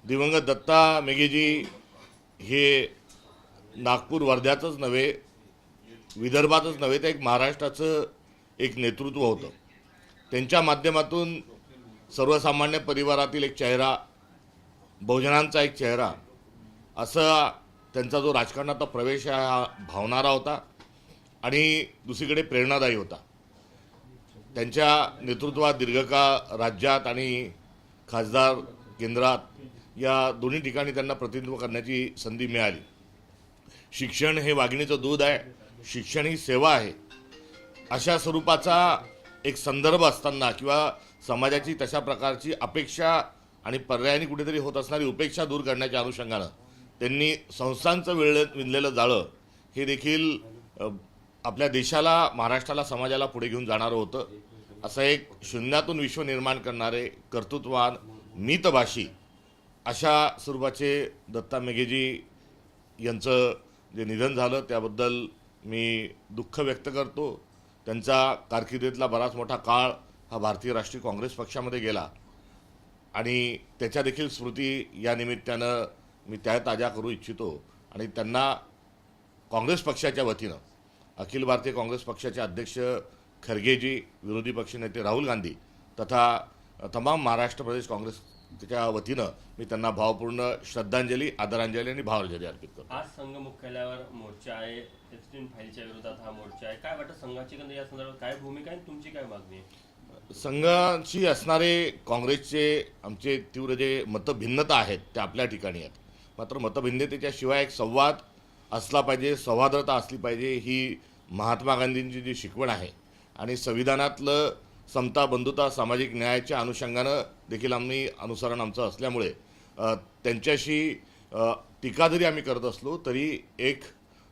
दिवंगत दत्ता मेघेजी हे नागपूर वर्ध्यातच नव्हे, विदर्भातच नव्हे, तर एक महाराष्ट्राचं एक नेतृत्व होतं. त्यांच्या माध्यमातून सर्वसामान्य परिवारातील एक चेहरा, बहुजनांचा एक चेहरा, असा त्यांचा जो राजकारणाचा प्रवेश आहे हा भावणारा होता आणि दुसरीकडे प्रेरणादायी होता. त्यांच्या नेतृत्वात दीर्घकाळ राज्यात आणि खासदार केंद्रात या दोन्ही ठिकाणी त्यांना प्रतिनिधित्व करण्याची संधी मिळाली. शिक्षण हे वाघिणीचं दूध आहे, शिक्षण ही सेवा आहे, अशा स्वरूपाचा एक संदर्भ असताना किंवा समाजाची तशा प्रकारची अपेक्षा आणि पर्यायाने कुठेतरी होत असणारी उपेक्षा दूर करण्याच्या अनुषंगानं त्यांनी संस्थांचं विणलेलं जाळं हे देखील आपल्या देशाला, महाराष्ट्राला, समाजाला पुढे घेऊन जाणारं होतं. असं एक शून्यातून विश्व निर्माण करणारे कर्तृत्ववान, मितभाषी अशा स्वरूपाचे दत्ता मेघेजी यांचं जे निधन झालं त्याबद्दल मी दुःख व्यक्त करतो. त्यांचा कारकिर्दीतला बराच मोठा काळ हा भारतीय राष्ट्रीय काँग्रेस पक्षामध्ये गेला आणि त्याच्या देखील स्मृती या निमित्तानं मी त्या ताज्या करू इच्छितो आणि त्यांना काँग्रेस पक्षाच्या वतीनं, अखिल भारतीय काँग्रेस पक्षाचे अध्यक्ष खरगेजी, विरोधी पक्षनेते राहुल गांधी तथा तमाम महाराष्ट्र प्रदेश काँग्रेसच्या वतीनं मी त्यांना भावपूर्ण श्रद्धांजली, आदरांजली आणि भावांजली अर्पित करतो. आज संघ मुख्यालयावर मोर्चा आहे, एप्स्टीन फाईलच्या विरोधात हा मोर्चा आहे. काय वाटतं संघाची या संदर्भात काय भूमिका आहे, तुमची काय मागणी आहे? संघाशी असणारे काँग्रेसचे आमचे तीव्र जे मतभिन्नता आहेत त्या आपल्या ठिकाणी आहेत. मात्र मतभिन्नतेच्या शिवाय एक संवाद असला पाहिजे, सौहार्दता असली पाहिजे, ही महात्मा गांधींची जी शिकवण आहे आणि संविधानातलं समता, बंधुता, सामाजिक न्यायाच्या अनुषंगानं देखील आम्ही अनुसरण आमचं असल्यामुळे त्यांच्याशी टीका जरी आम्ही करत असलो तरी एक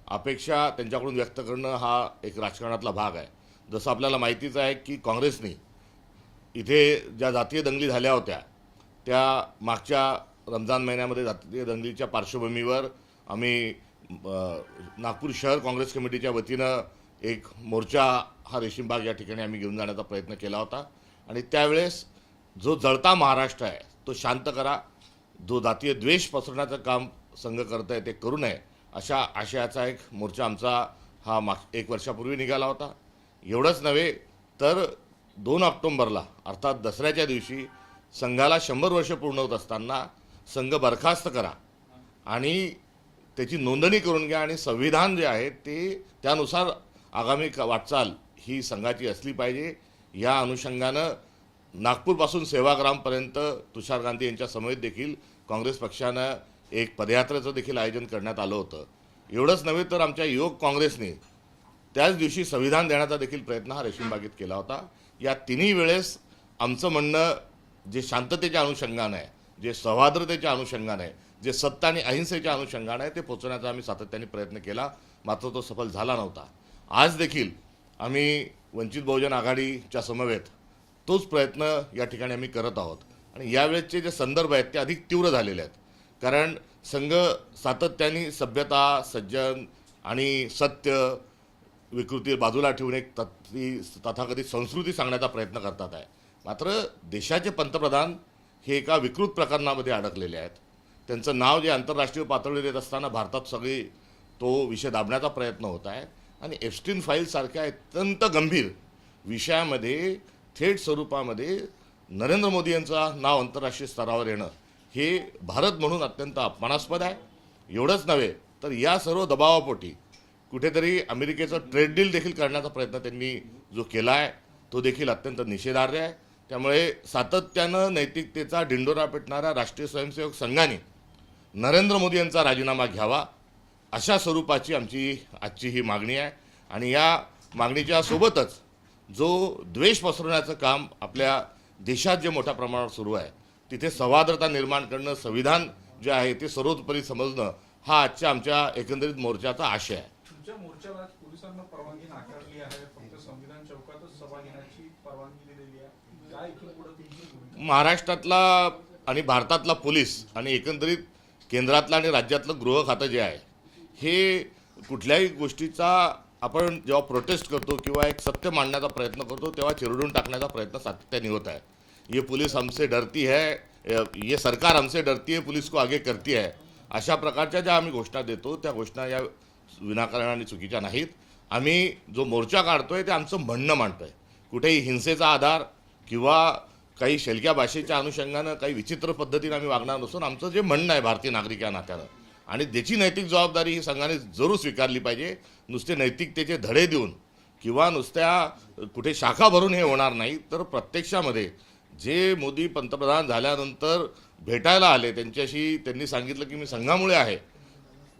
अपेक्षा त्यांच्याकडून व्यक्त करणं हा एक राजकारणातला भाग आहे. जसं आपल्याला माहितीच आहे की काँग्रेसने इथे ज्या जातीय दंगली झाल्या होत्या त्या मागच्या रमजान महिन्यामध्ये जातीय दंगलीच्या पार्श्वभूमीवर आम्ही नागपूर शहर काँग्रेस कमिटीच्या वतीनं एक मोर्चा हा रेशीमबाग या ठिकाणी आम्ही घेऊन जाण्याचा प्रयत्न केला होता आणि त्यावेळेस जो जळता महाराष्ट्र आहे तो शांत करा, जो जातीय द्वेष पसरण्याचं काम संघ करत आहे ते करू नये, अशा आशयाचा एक मोर्चा आमचा हा एक वर्षापूर्वी निघाला होता. एवढंच नव्हे तर 2 ऑक्टोंबरला अर्थात दसऱ्याच्या दिवशी संघाला 100 वर्ष पूर्ण होत असताना संघ बरखास्त करा आणि त्याची नोंदणी करून घ्या आणि संविधान जे आहे ते त्यानुसार आगामी वाटचाल ही संघाची असली पाहिजे. या अनुषंगानं नागपूरपासून सेवाग्रामपर्यंत तुषार गांधी यांच्या समेत देखील काँग्रेस पक्षानं एक पदयात्रेचं देखील आयोजन करण्यात आलं होतं. एवढंच नव्हे तर आमच्या युवक काँग्रेसने त्याच दिवशी संविधान देण्याचा देखील प्रयत्न हा रेशीमबागेत केला होता. या तिन्ही वेळेस आमचं म्हणणं जे शांततेच्या अनुषंगानं आहे, जे सौहार्दतेच्या अनुषंगानं आहे, जे सत्य आणि अहिंसेच्या अनुषंगानं आहे ते पोचवण्याचा आम्ही सातत्याने प्रयत्न केला, मात्र तो सफल झाला नव्हता. आज देखील आम्ही वंचित बहुजन आघाडीच्या समवेत तोच प्रयत्न या ठिकाणी आम्ही करत आहोत आणि यावेळेचे जे संदर्भ आहेत ते अधिक तीव्र झालेले आहेत. कारण संघ सातत्याने सभ्यता, सज्जन आणि सत्य विकृती बाजूला ठेवून एक तथाकथित संस्कृती सांगण्याचा प्रयत्न करतात आहे. मात्र देशाचे पंतप्रधान हे एका विकृत प्रकरणामध्ये अडकलेले आहेत. त्यांचं नाव जे आंतरराष्ट्रीय पातळीवर येत असताना भारतात सगळी तो विषय दाबण्याचा प्रयत्न होत आहे आणि एप्स्टीन फाईलसारख्या अत्यंत गंभीर विषयामध्ये थेट स्वरूपामध्ये नरेंद्र मोदी यांचं नाव आंतरराष्ट्रीय स्तरावर येणं हे भारत म्हणून अत्यंत अपमानास्पद आहे. एवढंच नव्हे तर या सर्व दबावापोटी कुठेतरी अमेरिकेचं ट्रेड डील देखील करण्याचा प्रयत्न त्यांनी जो केला आहे तो देखील अत्यंत निषेधार्ह आहे. त्यामुळे सातत्यानं नैतिकतेचा ढिंडोरा पेटणाऱ्या राष्ट्रीय स्वयंसेवक संघाने नरेंद्र मोदी यांचा राजीनामा घ्यावा अशा स्वरूपाची आमची आजची ही मागणी आहे आणि या मागणीच्या सोबतच जो द्वेष पसरवण्याचं काम आपल्या देशात जे मोठ्या प्रमाणावर सुरू आहे तिथे संवादता निर्माण करणं, संविधान जे आहे ते सर्वोपरी समजणं हा आजच्या आमच्या एकंदरीत मोर्चाचा आशय आहे. तुमच्या मोर्चाला पोलिसांना परवानगी नाकारली आहे, फक्त संविधान चौकातच सभा घेण्याची परवानगी दिलेली आहे. काय इथून पुढे महाराष्ट्रातला आणि भारतातला पोलीस आणि एकंदरीत केंद्रातलं आणि राज्यातलं गृह खातं जे आहे हे कुठल्याही गोष्टीचा आपण जेव्हा प्रोटेस्ट करतो किंवा एक सत्य मांडण्याचा प्रयत्न करतो तेव्हा चिरडून टाकण्याचा प्रयत्न सातत्याने होत आहे. ये पुलिस हमसे डरती है, ये सरकार हमसे डरती है, पुलिस को आगे करती है, अशा प्रकारच्या ज्या आम्ही घोषणा देतो त्या घोषणा या विनाकारण आणि चुकीच्या नाहीत. आम्ही जो मोर्चा काढतोय ते आमचं म्हणणं मांडतोय. कुठेही हिंसेचा आधार किंवा काही शेलक्या भाषेच्या अनुषंगानं काही विचित्र पद्धतीने आम्ही वागणार नसून आमचं जे म्हणणं आहे भारतीय नागरिक या नात्यानं आणि त्याची नैतिक जबाबदारी ही संघाने जरूर स्वीकारली पाहिजे. नुसते नैतिकतेचे धडे देऊन किंवा नुसत्या कुठे शाखा भरून हे होणार नाही, तर प्रत्यक्षामध्ये जे मोदी पंतप्रधान झाल्यानंतर भेटायला आले त्यांच्याशी त्यांनी सांगितलं की मी संघामुळे आहे.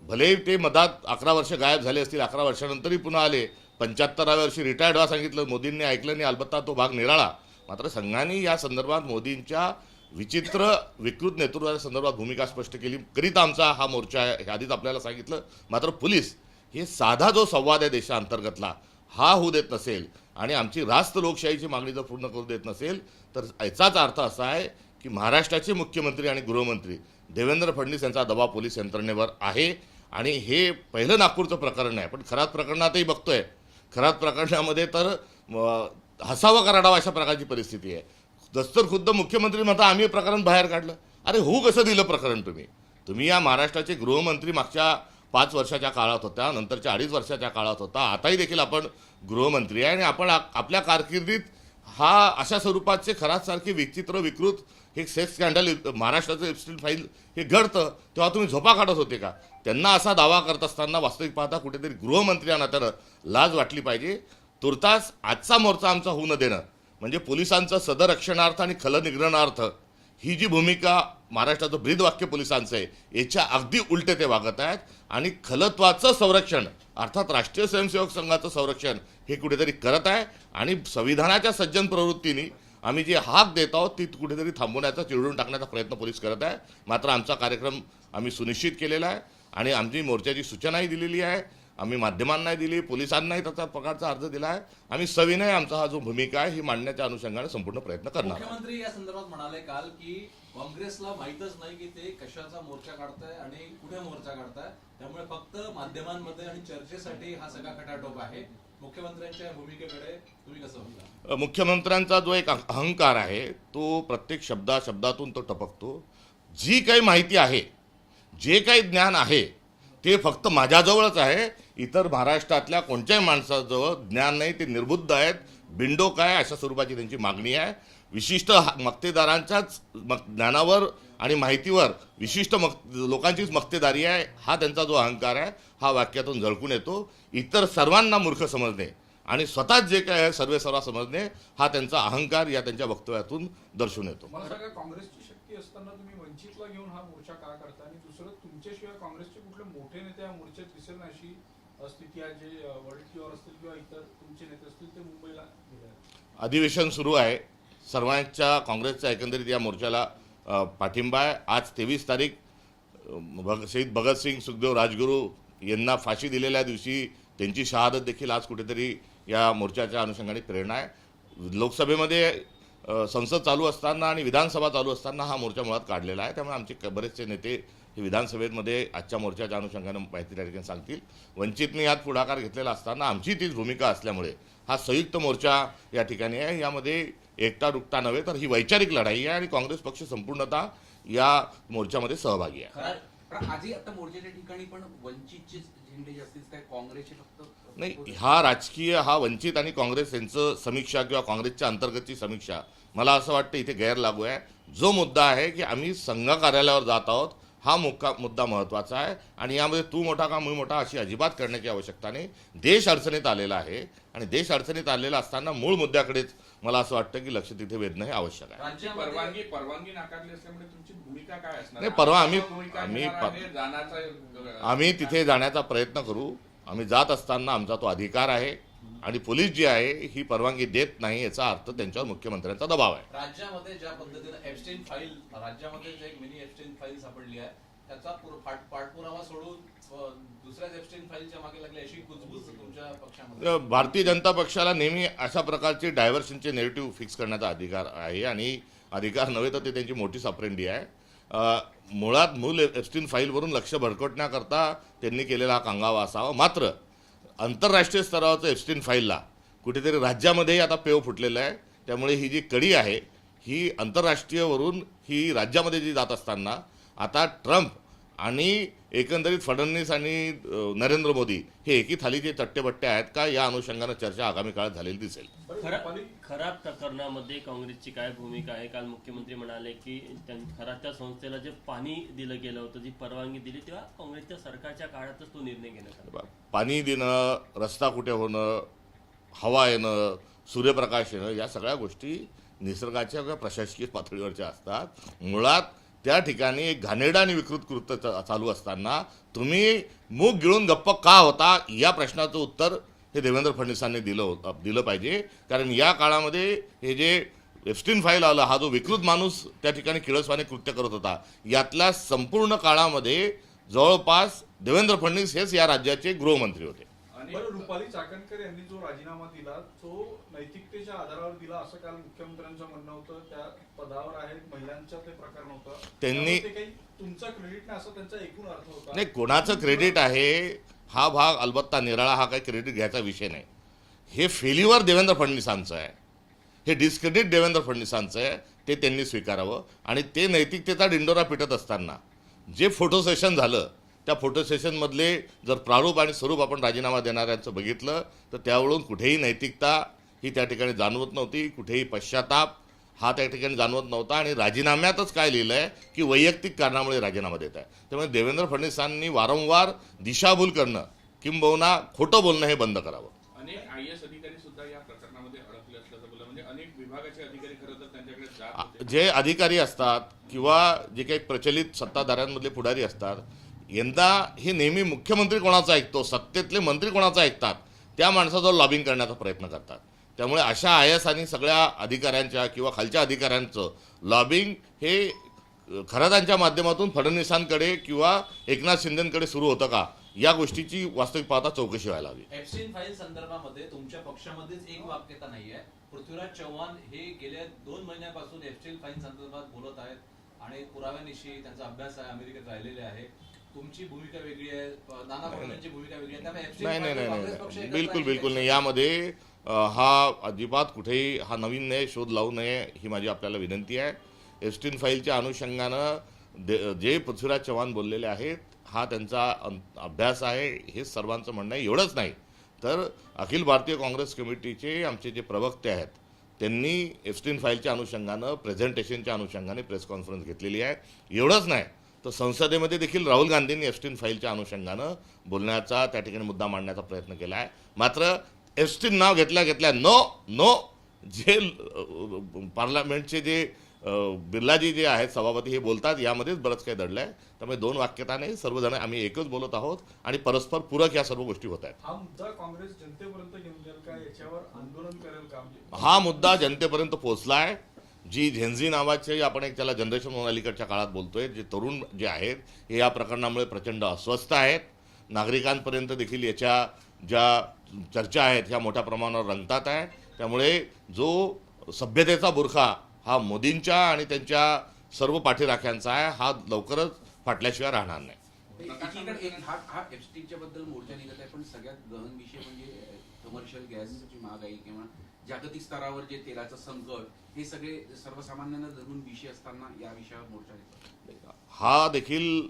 भले ते मधात 11 वर्ष गायब झाले असतील, 11 वर्षानंतरही पुन्हा आले, 75व्या वर्षी रिटायर्ड व्हा सांगितलं, मोदींनी ऐकलं नाही, अलबत्ता तो भाग निराळा. मात्र संघाने या संदर्भात मोदींच्या विचित्र विकृत नेतृत्वाच्या संदर्भात भूमिका स्पष्ट केली. करीता आमचा हा मोर्चा आहे हे आधीच आपल्याला सांगितलं. मात्र पोलीस हे साधा जो संवाद आहे देशांतर्गतला हा होऊ देत नसेल आणि आमची रास्त लोकशाहीची मागणी जर पूर्ण करू देत नसेल तर याचाच अर्थ असा आहे की महाराष्ट्राचे मुख्यमंत्री आणि गृहमंत्री देवेंद्र फडणवीस यांचा दबाव पोलीस यंत्रणेवर आहे. आणि हे पहिलं नागपूरचं प्रकरण आहे, पण खरात प्रकरणातही बघतोय. खरात प्रकरणामध्ये तर हसावं कराडावं अशा प्रकारची परिस्थिती आहे. दस्तर खुद्द मुख्यमंत्री म्हणता आम्ही प्रकरण बाहेर काढलं. अरे होऊ कसं दिलं प्रकरण? तुम्ही या महाराष्ट्राचे गृहमंत्री मागच्या 5 वर्षाच्या काळात होता, नंतरच्या 2.5 वर्षाच्या काळात होता, आताही देखील आपण गृहमंत्री आहे आणि आपण आपल्या कारकिर्दीत हा अशा स्वरूपाचे खरातसारखे विचित्र विकृत हे सेक्स स्कॅन्डल महाराष्ट्राचं एप्स्टीन फाईल हे घडतं तेव्हा तुम्ही झोपा काढत होते का? त्यांना असा दावा करत असताना वास्तविक पाहता कुठेतरी गृहमंत्री या नात्यानं लाज वाटली पाहिजे. तुर्तास आजचा मोर्चा आमचा होऊ न देणं म्हणजे पोलिसांचं सदरक्षणार्थ आणि खलनिग्रहणार्थ ही जी भूमिका महाराष्ट्राचं ब्रीदवाक्य पोलिसांचं आहे याच्या अगदी उलटे ते वागत आहेत. आणि खलत्वाचं संरक्षण अर्थात राष्ट्रीय स्वयंसेवक संघाचं संरक्षण हे कुठेतरी करत आहे. आणि संविधानाच्या सज्जन प्रवृत्तीने आम्ही जे हाक देत आहोत ती कुठेतरी थांबवण्याचा, चिरडून टाकण्याचा प्रयत्न पोलीस करत आहे. मात्र आमचा कार्यक्रम आम्ही सुनिश्चित केलेला आहे आणि आमची मोर्चाची सूचनाही दिलेली आहे. आम्ही माध्यमांनाही दिली, पोलिसांनाही त्याचा प्रकारचा अर्ज दिला आहे. आम्ही सविनय आमचा हा जो भूमिका आहे ही मांडण्याच्या अनुषंगाने संपूर्ण प्रयत्न करणार आहोत. मुख्यमंत्री या संदर्भात म्हणाले काल की काँग्रेसला माहीतच नाही की ते कशाचा मोर्चा काढताय आणि कुठे मोर्चा काढताय, त्यामुळे फक्त माध्यमांमध्ये आणि चर्चेसाठी हा सगळा खटाटोप आहे. मुख्यमंत्र्यांच्या भूमिकेकडे तुम्ही कसं बघता? मुख्यमंत्र्यांचा जो एक अहंकार आहे तो प्रत्येक शब्दातून तो टपकतो. जी काही माहिती आहे, जे काही ज्ञान आहे ते फक्त माझ्याजवळच आहे. इतर महाराष्ट्रातल्या कोणत्याही माणसाजवळ ज्ञान नाही. ते निर्बुद्ध आहेत, बिंडोक आहे अशा स्वरूपाची त्यांची मागणी आहे. विशिष्ट मक्तेदारांच्याच ज्ञानावर आणि माहितीवर विशिष्ट लोकांचीच मक्तेदारी आहे हा त्यांचा जो अहंकार आहे हा वाक्यातून झळकून येतो. इतर सर्वांना मूर्ख समजणे आणि स्वतःच जे काय आहे सर्वेसर्वा समजणे हा त्यांचा अहंकार या त्यांच्या वक्तव्यातून दर्शून येतो. मला सांगा, काँग्रेसची शक्ती असताना तुम्ही वंचितला घेऊन हा मोर्चा का करता? आणि दुसरं, तुमच्याशिवाय काँग्रेसचे कुठले मोठे नेते या मोर्चात दिसेल ना अशी स्थिती आहे? जे वडीलकीवर असतील किंवा इतर तुमचे नेते असतील ते मुंबईला गेले आहेत. अधिवेशन सुरू आहे. सर्वांच्या काँग्रेसच्या एकंदरीत या मोर्चाला पाठिंबा आहे. आज 23 तारीख शहीद भगतसिंग सुखदेव राजगुरू यांना फाशी दिलेल्या दिवशी त्यांची शहादत देखील आज कुठेतरी या मोर्चाच्या अनुषंगाने प्रेरणा आहे. लोकसभेमध्ये संसद चालू असताना आणि विधानसभा चालू असताना हा मोर्चा मुळात काढलेला आहे. त्यामुळे आमचे बरेचसे नेते हे विधानसभेमध्ये आजच्या मोर्चाच्या अनुषंगाने माहिती त्या ठिकाणी सांगतील. वंचितने यात पुढाकार घेतलेला असताना आमची तीच भूमिका असल्यामुळे हा संयुक्त मोर्चा या ठिकाणी आहे. यामध्ये एकटा दुकटा नव्हे तर ही वैचारिक लढाई आहे आणि काँग्रेस पक्ष संपूर्णतः या मोर्चामध्ये सहभागी आहे. पण आधी आता मोर्चाच्या ठिकाणी पण वंचितचे झेंडे जास्तीत काय काँग्रेसचे फक्त नाही, हा राजकीय हा वंचित आणि काँग्रेस यांचं समीक्षा किंवा काँग्रेसच्या अंतर्गतची समीक्षा मला असं वाटतं इथे गैरलागू आहे. जो मुद्दा आहे की आम्ही संघ कार्यालयावर जात आहोत हा मुद्दा महत्त्वाचा आहे आणि यामध्ये तू मोठा का मी मोठा अशी अजिबात करण्याची आवश्यकता नाही. देश अडचणीत आलेला आहे आणि देश अडचणीत आलेला असताना मूळ मुद्द्याकडेच मला असं वाटतं की लक्ष तिथे वेधणं हे आवश्यक आहे. परवानगी नाकारली असल्यामुळे तुमची भूमिका काय असणार? नाही, परवा जाण्याचा आम्ही तिथे जाण्याचा प्रयत्न करू. आम्ही जात असताना आमचा तो अधिकार आहे आणि पोलीस जी आहे ही परवानगी देत नाही याचा अर्थ त्यांच्यावर मुख्यमंत्र्यांचा दबाव आहे. राज्यामध्ये ज्या पद्धतीने एप्स्टेन फाईल, राज्यामध्ये जे एक मिनी एप्स्टेन फाईल सापडली आहे त्याचा पाठपुरावा सोडून दुसऱ्याच एप्स्टेन फाईलच्या मागे लागली अशी कुजबूज तुमच्या पक्षामध्ये? भारतीय जनता पक्षाला नेहमी अशा प्रकारचे डायव्हर्शनचे नेरेटिव्ह फिक्स करण्याचा अधिकार आहे आणि अधिकार नव्हे तर ते त्यांची मोठी सापरेंडी आहे. मूळ एप्स्टीन फाईलवरून लक्ष भडकवण्याकरता त्यांनी केलेला हा कांगावा असावा. मात्र आंतरराष्ट्रीय स्तरावरचं एप्स्टीन फाईलला कुठेतरी राज्यामध्येही आता पेव फुटलेलं आहे. त्यामुळे ही जी कडी आहे ही आंतरराष्ट्रीयवरून ही राज्यामध्ये जी जात असताना आता ट्रम्प आणि एकंदरीत फडणवीस आणि नरेंद्र मोदी हे एकी थालीचे चट्टेबट्टे आहेत का, या अनुषंगानं चर्चा आगामी काळात झालेली दिसेल. खराब प्रकरणामध्ये काँग्रेसची काय भूमिका आहे? काल मुख्यमंत्री म्हणाले की खराबच्या संस्थेला जे पाणी दिलं गेलं होतं, जी परवानगी दिली, तेव्हा काँग्रेसच्या सरकारच्या काळातच तो निर्णय घेण्यात आला. पाणी देणं, रस्ता कुठे होणं, हवा येणं, सूर्यप्रकाश येणं, या सगळ्या गोष्टी निसर्गाच्या किंवा प्रशासकीय पातळीवरच्या असतात. मुळात त्या ठिकाणी एक घाणेरडं आणि विकृत कृत्य चालू असताना तुम्ही मूग गिळून गप्प का होता, या प्रश्नाचं उत्तर हे देवेंद्र फडणवीसांनी दिलं पाहिजे. कारण या काळामध्ये हे जे एप्स्टीन फाईल आलं, हा जो विकृत माणूस त्या ठिकाणी किळसवाने कृत्य करत होता, यातल्या संपूर्ण काळामध्ये जवळपास देवेंद्र फडणवीस हेच या राज्याचे गृहमंत्री होते. बरं, रुपाली चाकणकर यांनी जो राजीनामा दिला तो नैतिकतेच्या आधारावर दिला असं काल मुख्यमंत्र्यांचं म्हणणं होतं. त्या पदावर आहेत, महिलांचं ते प्रकरण होतं, त्यांनी काही तुमचं क्रेडिट नाही असं त्यांचा एकूण अर्थ होता. नाही, कोणाचं क्रेडिट आहे हा भाग अलबत्ता निराळा, हा काही क्रेडिट घ्यायचा विषय नाही. हे फेल्युअर देवेंद्र फडणवीसांचं आहे, हे डिस्क्रेडिट देवेंद्र फडणवीसांचं आहे, ते त्यांनी स्वीकारावं. आणि ते नैतिकतेचा डिंडोरा पिटत असताना जे फोटो सेशन झालं, त्या फोटो सेशनमधले जर प्रारूप आणि स्वरूप आपण राजीनामा देणाऱ्यांचं बघितलं तर त्यावरून कुठेही नैतिकता ही त्या ठिकाणी जाणवत नव्हती, कुठेही पश्चाताप हा त्या ठिकाणी जाणवत नव्हता. आणि राजीनाम्यातच काय लिहिलं आहे की वैयक्तिक कारणामुळे राजीनामा देत आहे. त्यामुळे देवेंद्र फडणवीसांनी वारंवार दिशाभूल करणं किंबहुना खोटं बोलणं हे बंद करावं. अनेक IAS अधिकारी सुद्धा या प्रकरणामध्ये अडकले असल्याचं बोललं. म्हणजे अनेक विभागाचे अधिकारी खरं तर त्यांच्याकडे जात होते. जे अधिकारी असतात किंवा जे काही प्रचलित सत्ताधाऱ्यांमधले पुढारी असतात, यंदा हे नेहमी मुख्यमंत्री कोणाचा ऐकतो, सत्तेतले मंत्री कोणाचा ऐकतात, त्या माणसाजवळ लॉबिंग करण्याचा प्रयत्न करतात. त्यामुळे अशा IAS आणि सगळ्या अधिकाऱ्यांच्या किंवा खालच्या अधिकाऱ्यांचं लॉबिंग हे खरातांच्या माध्यमातून फडणवीसांकडे किंवा एकनाथ शिंदेकडे सुरू होतं का, या गोष्टीची वास्तविक पाहता चौकशी व्हायला हवी. एप्स्टीन फाईल संदर्भामध्ये तुमच्या पक्षामध्येच एक वाक्यता नाहीये. पृथ्वीराज चव्हाण हे गेल्या 2 महिन्यापासून एप्स्टीन फाईल संदर्भात बोलत आहेत आणि पुराव्यानिशी त्यांचा अभ्यास आहे, अमेरिकेत राहिलेले आहे. तुमची भूमिका वेगळी आहे, नाना पटोलेंची भूमिका वेगळी आहे. त्यामुळे एप्स्टीन फाईल काँग्रेस पक्ष नाही, एकत्र बिलकुल नाही. यामध्ये हा अजिबात कुठेही हा नवीन नये शोध लावू नये ही माझी आपल्याला विनंती आहे. एप्स्टीन फाईलच्या अनुषंगानं जे पृथ्वीराज चव्हाण बोललेले आहेत, हा त्यांचा अभ्यास आहे, हेच सर्वांचं म्हणणं आहे. एवढंच नाही तर अखिल भारतीय काँग्रेस कमिटीचे आमचे जे प्रवक्ते आहेत, त्यांनी एप्स्टीन फाईलच्या अनुषंगानं प्रेझेंटेशनच्या अनुषंगाने प्रेस कॉन्फरन्स घेतलेली आहे. एवढंच नाही तर संसदेमध्ये देखील राहुल गांधींनी एप्स्टीन फाईलच्या अनुषंगानं बोलण्याचा, त्या ठिकाणी मुद्दा मांडण्याचा प्रयत्न केला आहे. मात्र एप्स्टीन नाव घेतल्या नो जे पार्लमेंटचे जे बिर्लाजी जे आहेत सभापती, हे बोलतात, यामध्येच बरंच काही दडलं आहे. त्यामुळे 2 वाक्यता नाही, सर्वजण आम्ही एकच बोलत आहोत आणि परस्पर पूरक या सर्व गोष्टी होत आहेत. हा मुद्दा काँग्रेस जनतेपर्यंत घेऊन जाईल का, याच्यावर आंदोलन करेल का? हा मुद्दा जनतेपर्यंत पोहोचला आहे. जी झेन्झी नावाचे आपण एक त्याला जनरेशन म्हणून अलीकडच्या काळात बोलतोय, जे तरुण जे आहेत हे या प्रकरणामुळे प्रचंड अस्वस्थ आहेत. नागरिकांपर्यंत देखील याच्या ज्या चर्चा आहेत ह्या मोठ्या प्रमाणावर रंगतात आहे. त्यामुळे जो सभ्यतेचा बुरखा हा मोदींच्या आणि त्यांच्या सर्व पाठीराख्यांचा आहे, हा लवकरच फाटल्याशिवाय राहणार नाही. एकीकडे हा एप्स्टीनच्या बद्दल मोर्चा निघत आहे, पण सगळ्यात गहन विषय म्हणजे कमर्शियल गॅसची महागाई किंवा जागतिक स्तरावर जे तेलाचं संकट, हे सगळे सर्वसामान्यांना धरून विषय असताना या विषयावर मोर्चा निघतो. हा देखील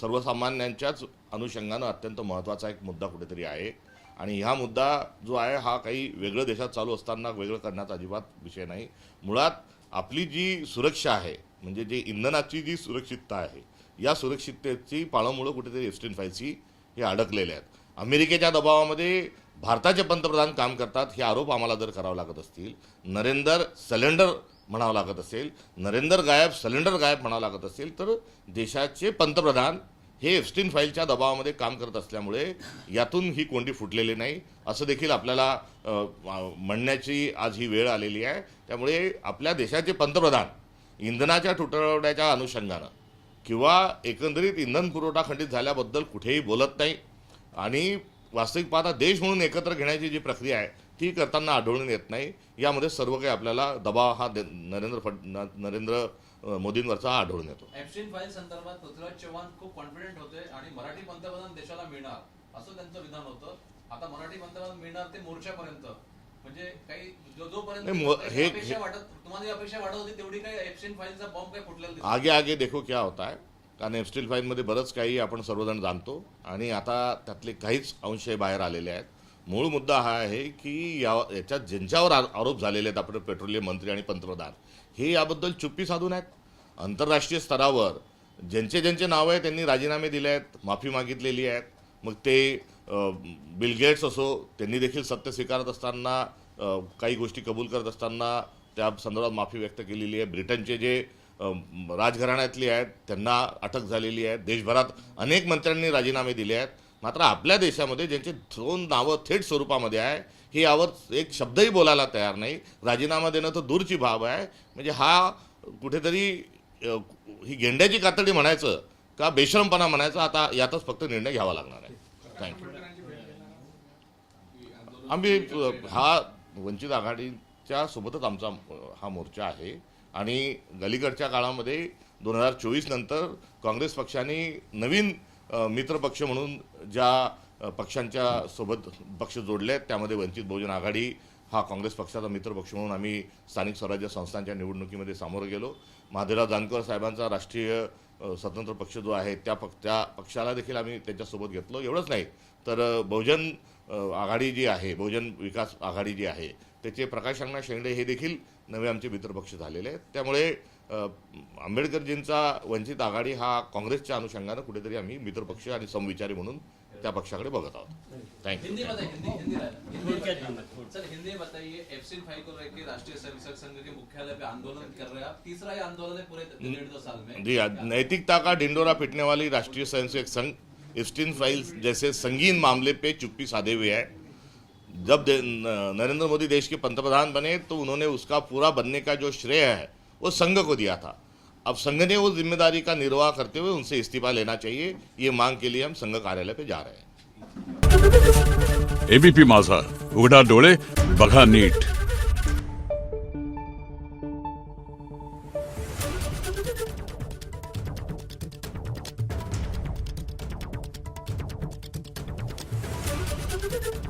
सर्वसामान्यांच्याच अनुषंगानं अत्यंत महत्त्वाचा एक मुद्दा कुठेतरी आहे. आणि हा मुद्दा जो आहे हा काही वेगळं देशात चालू असताना वेगळं करण्याचा अजिबात विषय नाही. मुळात आपली जी सुरक्षा आहे, म्हणजे जे इंधनाची जी सुरक्षितता आहे, या सुरक्षिततेची पाळंमुळं कुठेतरी एप्स्टीन फाईलची हे अडकलेले आहेत. अमेरिकेच्या दबावामध्ये भारताचे पंतप्रधान काम करतात हे आरोप आम्हाला जर करावं लागत असतील, नरेंद्र सिलेंडर म्हणावं लागत असेल, नरेंद्र गायब सिलेंडर गायब म्हणावं लागत असेल, तर देशाचे पंतप्रधान हे एप्स्टीन फाईलच्या दबावामध्ये काम करत असल्यामुळे यातून ही कोंडी फुटलेली नाही असं देखील आपल्याला म्हणण्याची आज ही वेळ आलेली आहे. त्यामुळे आपल्या देशाचे पंतप्रधान इंधनाच्या तुटवड्याच्या अनुषंगानं किंवा एकंदरीत इंधन पुरवठा खंडित झाल्याबद्दल कुठेही बोलत नाही. आणि वास्तविक पाहता देश म्हणून एकत्र घेण्याची जी प्रक्रिया आहे ती करताना आढळून येत नाही. यामध्ये सर्व काही आपल्याला दबाव हा नरेंद्र मोदींवरचा आढळून येतो. एप्स्टीन फाईल संदर्भात पृथ्वीराज चव्हाण खूप कॉन्फिडेंट होते आणि मराठी पंतप्रधान देशाला मिळणार असं त्यांचं विधान होतं. आता मराठी माध्यमात मिळणार ते मोर्चापर्यंत, म्हणजे काही जोपर्यंत नाही, हे- अपेक्षा वाटत, तुम्हाला ही अपेक्षा वाटत होती तेवढी काही एप्स्टीन फाईलचा बॉम्ब काय फुटलेला दिसत आगे आगे देखो क्या होता है, कारण एप्स्टील फाईलमध्ये बरंच काही आपण सर्वजण जाणतो आणि आता त्यातले काहीच अंश हे बाहेर आलेले आहेत. मूळ मुद्दा हा आहे की याच्यात ज्यांच्यावर आरोप झालेले आहेत, आपण पेट्रोलियम मंत्री आणि पंतप्रधान, हे याबद्दल चुप्पी साधून आहेत. आंतरराष्ट्रीय स्तरावर ज्यांचे ज्यांचे नाव आहे त्यांनी राजीनामे दिले आहेत, माफी मागितलेली आहेत. मग ते बिल गेट्स असो, त्यांनी देखील सत्य स्वीकारत असताना काही गोष्टी कबूल करत असताना त्या संदर्भात माफी व्यक्त केलेली आहे. ब्रिटनचे जे राजघराण्यातले आहेत त्यांना अटक झालेली आहे. देशभरात अनेक मंत्र्यांनी राजीनामे दिले आहेत. मात्र आपल्या देशामध्ये ज्यांचे दोन नावं थेट स्वरूपामध्ये आहे, हे यावर एक शब्दही बोलायला तयार नाही. राजीनामा देणं तर दूरची बाब आहे. म्हणजे हा कुठेतरी ही गेंड्याची कातडी म्हणायचं का बेशरमपणा म्हणायचं, आता यातच फक्त निर्णय घ्यावा लागणार आहे. थँक्यू. आम्ही हा वंचित आघाडीच्या सोबतच आमचा हा मोर्चा आहे आणि अलीकडच्या काळामध्ये 2024 नंतर काँग्रेस पक्षाने नवीन मित्रपक्ष म्हणून ज्या पक्षांच्या सोबत पक्ष जोडले आहेत, त्यामध्ये वंचित बहुजन आघाडी हा काँग्रेस पक्षाचा मित्रपक्ष म्हणून आम्ही स्थानिक स्वराज्य संस्थांच्या निवडणुकीमध्ये सामोरं गेलो. महादेवराव जानकर साहेबांचा राष्ट्रीय स्वतंत्र पक्ष जो आहे त्या पक्षाला देखील आम्ही त्यांच्यासोबत घेतलो. एवढंच नाही तर बहुजन आघाडी जी आहे, बहुजन विकास आघाडी जी आहे, त्याचे प्रकाश अण्णा शेंडे हे देखील नवे आमचे मित्रपक्ष झालेले आहेत. त्यामुळे आंबेडकरजींचा वंचित आघाडी हा काँग्रेसच्या अनुषंगानं कुठेतरी आम्ही मित्रपक्ष आणि समविचारी म्हणून त्या पक्षाकडे बघत आहोत. थँक्यू. हिंदी बताइए, हिंदी थोडक्यात सर हिंदी बताइए, एप्स्टीन फाइल को लेकर राष्ट्रीय स्वयंसेवक संघ के मुख्यालय पे आंदोलन कर रहे हैं आप, तीसरा ये आंदोलन है पूरे 1.5 साल में। जी, नैतिकता का ढिंडोरा पीटने वाली राष्ट्रीय स्वयंसेवक संघ एप्स्टीन फाइल्स जैसे संगीन मामले पे चुप्पी साधे हुए है. जब नरेंद्र मोदी देश के पंतप्रधान बने तो उन्होंने उसका पूरा बनने का जो श्रेय है वो संघ को दिया था. अब संघ ने वो जिम्मेदारी का निर्वाह करते हुए उनसे इस्तीफा लेना चाहिए. ये मांग के लिए हम संघ कार्यालय पे जा रहे हैं. एबीपी माझा, उघडा डोळे बघा नीट. Thank you.